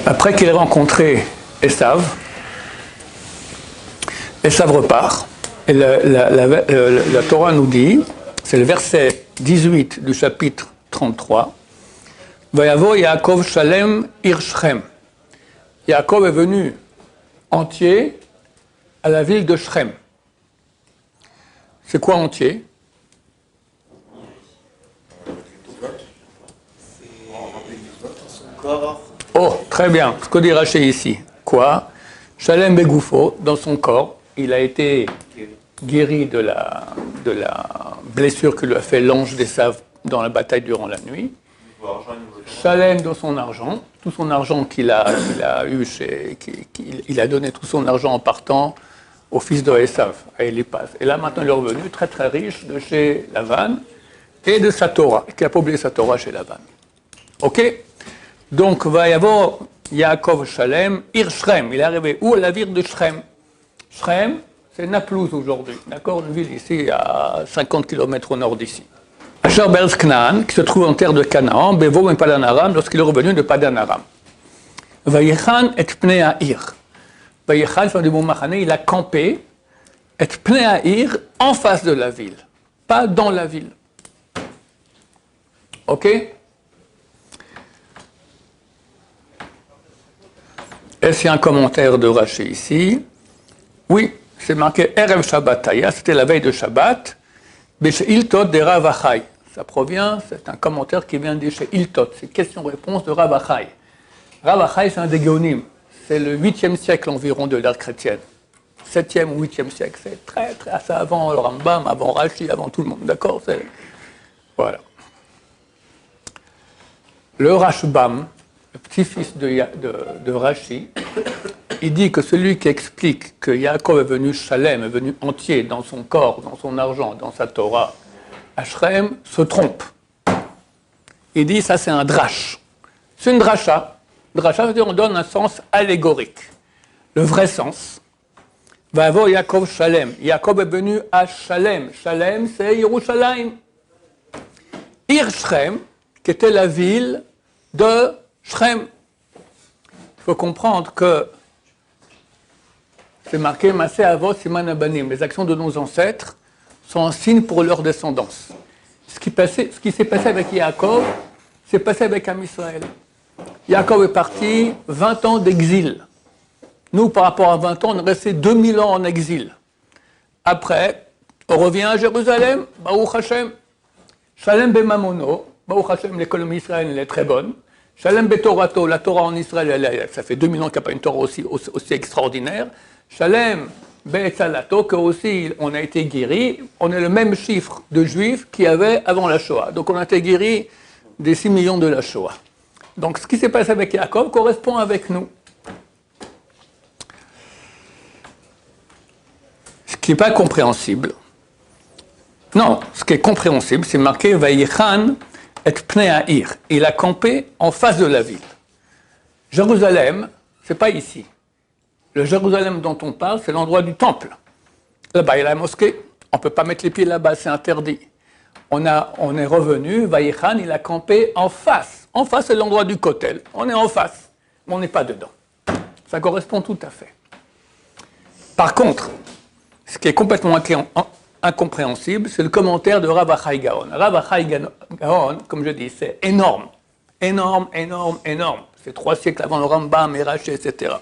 Après qu'il ait rencontré Esav repart. Et la Torah nous dit, c'est le verset 18 du chapitre 33, Vayavo Yaakov Shalem Ir Shrem. Yaakov est venu entier à la ville de Shrem. C'est quoi entier? Oh, très bien. Ce que dit Raché ici. Quoi? Shalem Begoufo, dans son corps, il a été guéri de la blessure que lui a fait l'ange d'Esav dans la bataille durant la nuit. Shalem dans son argent, tout son argent qu'il a eu, il a donné tout son argent en partant au fils de Esav, à Eliphaz. Et là, maintenant, il est revenu très très riche de chez Lavan et de sa Torah, qui n'a pas oublié sa Torah chez Lavan. Ok? Donc, va y avoir Yaakov Shalem, Ir Shrem. Il est arrivé où? À la ville de Shrem. Shrem, c'est Naplouse aujourd'hui, d'accord? Une ville ici à 50 km au nord d'ici. Asher Be'ez Canaan, qui se trouve en terre de Canaan, Bevo et Padan Aram, lorsqu'il est revenu de Padan Aram. Vayechan et Pnei Ha'ir. Vayechan, c'est du mot Machane, il a campé, et Pnei Ha'ir, en face de la ville, pas dans la ville. Ok? Est-ce qu'il y a un commentaire de Raché ici? Oui, c'est marqué Erev Shabbataya, c'était la veille de Shabbat, Beshe Iltot de Rav Achai. Ça provient, c'est un commentaire qui vient de chez Iltot, c'est question-réponse de Rav Achai. Rav Achai, c'est un des Géonim, c'est le 8e siècle environ de l'ère chrétienne. 7e ou 8e siècle, c'est très, assez avant le Rambam, avant Rashi, avant tout le monde, d'accord? Voilà. Le Rashbam, le petit-fils de Rashi, il dit que celui qui explique que Yaakov est venu Shalem, est venu entier dans son corps, dans son argent, dans sa Torah, à Shrem, se trompe. Il dit ça c'est un drash. C'est une dracha. Dracha veut dire on donne un sens allégorique. Le vrai sens, va avoir Yaakov Shalem. Yaakov est venu à Shalem. Shalem c'est Yerushalayim. Ir Shrem, qui était la ville de Shrem. Il faut comprendre que c'est marqué Masé Avot Siman Abanim. Les actions de nos ancêtres sont un signe pour leur descendance. Ce qui s'est passé avec Yaakov, s'est passé avec Am Israël. Yaakov est parti 20 ans d'exil. Nous, par rapport à 20 ans, on est resté 2000 ans en exil. Après, on revient à Jérusalem, Baruch Hashem. Shalem Bemamono, Baruch Hashem, l'économie israélienne est très bonne. Shalem Betorato, la Torah en Israël, ça fait 2000 ans qu'il n'y a pas une Torah aussi extraordinaire. Shalem Be'etzalato, que aussi on a été guéri, on est le même chiffre de juifs qu'il y avait avant la Shoah. Donc on a été guéri des 6 millions de la Shoah. Donc ce qui s'est passé avec Yaakov correspond avec nous. Ce qui n'est pas compréhensible, non, ce qui est compréhensible, c'est marqué Vayechan et Pnei Ha'ir. Il a campé en face de la ville. Jérusalem, c'est pas ici. Le Jérusalem dont on parle, c'est l'endroit du temple. Là-bas, il y a la mosquée. On ne peut pas mettre les pieds là-bas, c'est interdit. On est revenu, Vayechan, il a campé en face. En face, c'est l'endroit du kotel. On est en face, mais on n'est pas dedans. Ça correspond tout à fait. Par contre, ce qui est complètement incompréhensible, c'est le commentaire de Rav Achai Gaon. Rav Achai Gaon, comme je dis, c'est énorme. Énorme, énorme, énorme. C'est 3 siècles avant le Rambam, Rashi, etc.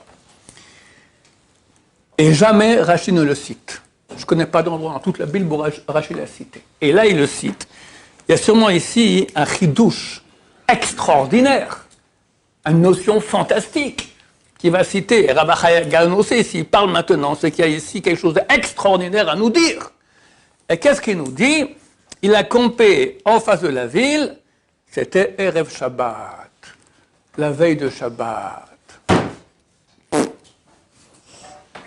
Et jamais Rashi ne le cite. Je ne connais pas d'endroit dans toute la Bible où Rashi l'a cité. Et là, il le cite. Il y a sûrement ici un chidouche extraordinaire, une notion fantastique qui va citer. Et Rav Achai Gaon aussi, s'il parle maintenant, c'est qu'il y a ici quelque chose d'extraordinaire à nous dire. Et qu'est-ce qu'il nous dit? Il a campé en face de la ville, c'était Erev Shabbat, la veille de Shabbat.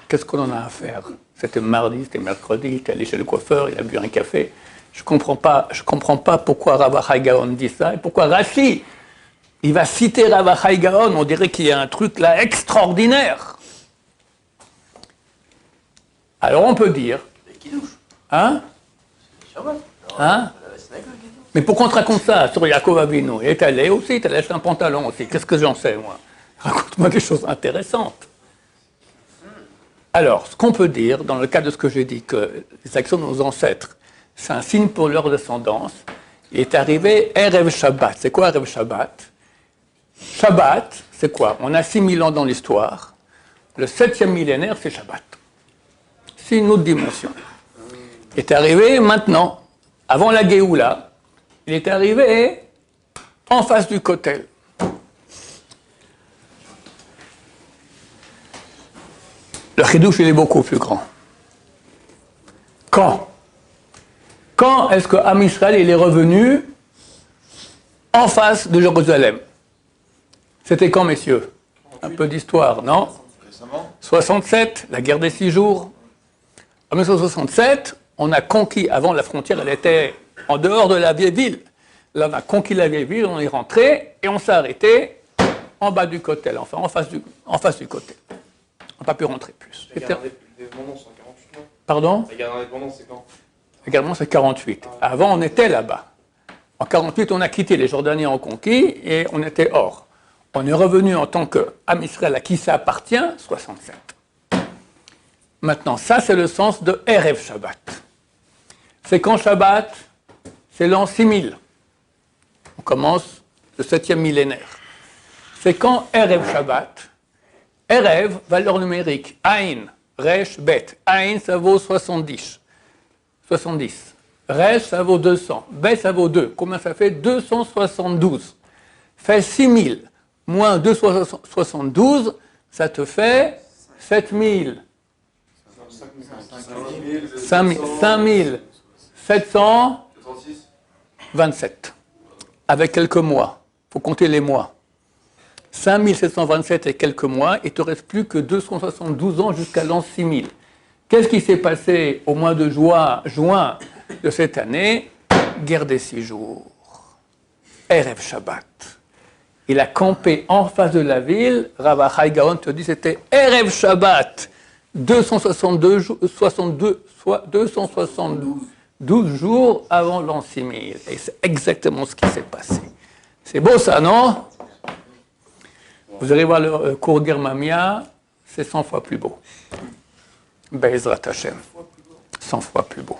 Qu'est-ce qu'on en a à faire? C'était mardi, c'était mercredi, il est allé chez le coiffeur, il a bu un café. Je comprends pas pourquoi Rav Achai Gaon dit ça, et pourquoi Rashi, il va citer Rav Achai Gaon, on dirait qu'il y a un truc là extraordinaire. Alors on peut dire... Hein? Hein? Mais pourquoi on te raconte ça sur Yaakov Avinu? Il est allé aussi, il t'a laissé un pantalon aussi. Qu'est-ce que j'en sais, moi? Raconte-moi des choses intéressantes. Alors, ce qu'on peut dire, dans le cas de ce que j'ai dit, que les actions de nos ancêtres, c'est un signe pour leur descendance, il est arrivé Erev Shabbat. C'est quoi Erev Shabbat? Shabbat, c'est quoi? On a 6000 ans dans l'histoire. Le 7e millénaire, c'est Shabbat. C'est une autre dimension. Il est arrivé maintenant, avant la Géoula, il est arrivé en face du Kotel. Le Chidouche, il est beaucoup plus grand. Quand est-ce que Am Israël il est revenu en face de Jérusalem? C'était quand, messieurs? Un peu d'histoire, non? 67, la guerre des 6 jours. En 1967, on a conquis, avant la frontière, elle était en dehors de la vieille ville. Là, on a conquis la vieille ville, on est rentré et on s'est arrêté en bas du Kotel, enfin en face du Kotel. On n'a pas pu rentrer plus. La guerre d'indépendance, c'est en 48, non? Pardon? La guerre d'indépendance, c'est quand? La guerre d'indépendance, c'est 48. Avant, on était là-bas. En 48, on a quitté, les Jordaniens ont conquis et on était hors. On est revenu en tant qu'Am Israël à qui ça appartient, 67. Maintenant, ça, c'est le sens de Erev Shabbat. C'est quand Shabbat, c'est l'an 6000. On commence le 7e millénaire. C'est quand Erev Shabbat. Erev, valeur numérique, Aïn, Resh, Bet. Aïn, ça vaut 70. Resh, ça vaut 200. Bet, ça vaut 2. Combien ça fait? 272. Fait 6000 moins 272, ça te fait 7000. 5727. Avec quelques mois. Il faut compter les mois. 5727 et quelques mois, il ne te reste plus que 272 ans jusqu'à l'an 6000. Qu'est-ce qui s'est passé au mois de juin de cette année? Guerre des 6 jours. Erev Shabbat. Il a campé en face de la ville. Rav Achai Gaon te dit c'était Erev Shabbat. 272 jours avant l'an 6000. Et c'est exactement ce qui s'est passé. C'est beau ça, non? Vous allez voir le cours d'Irmamia, c'est 100 fois plus beau. Be'ezrat Hashem. 100 fois plus beau.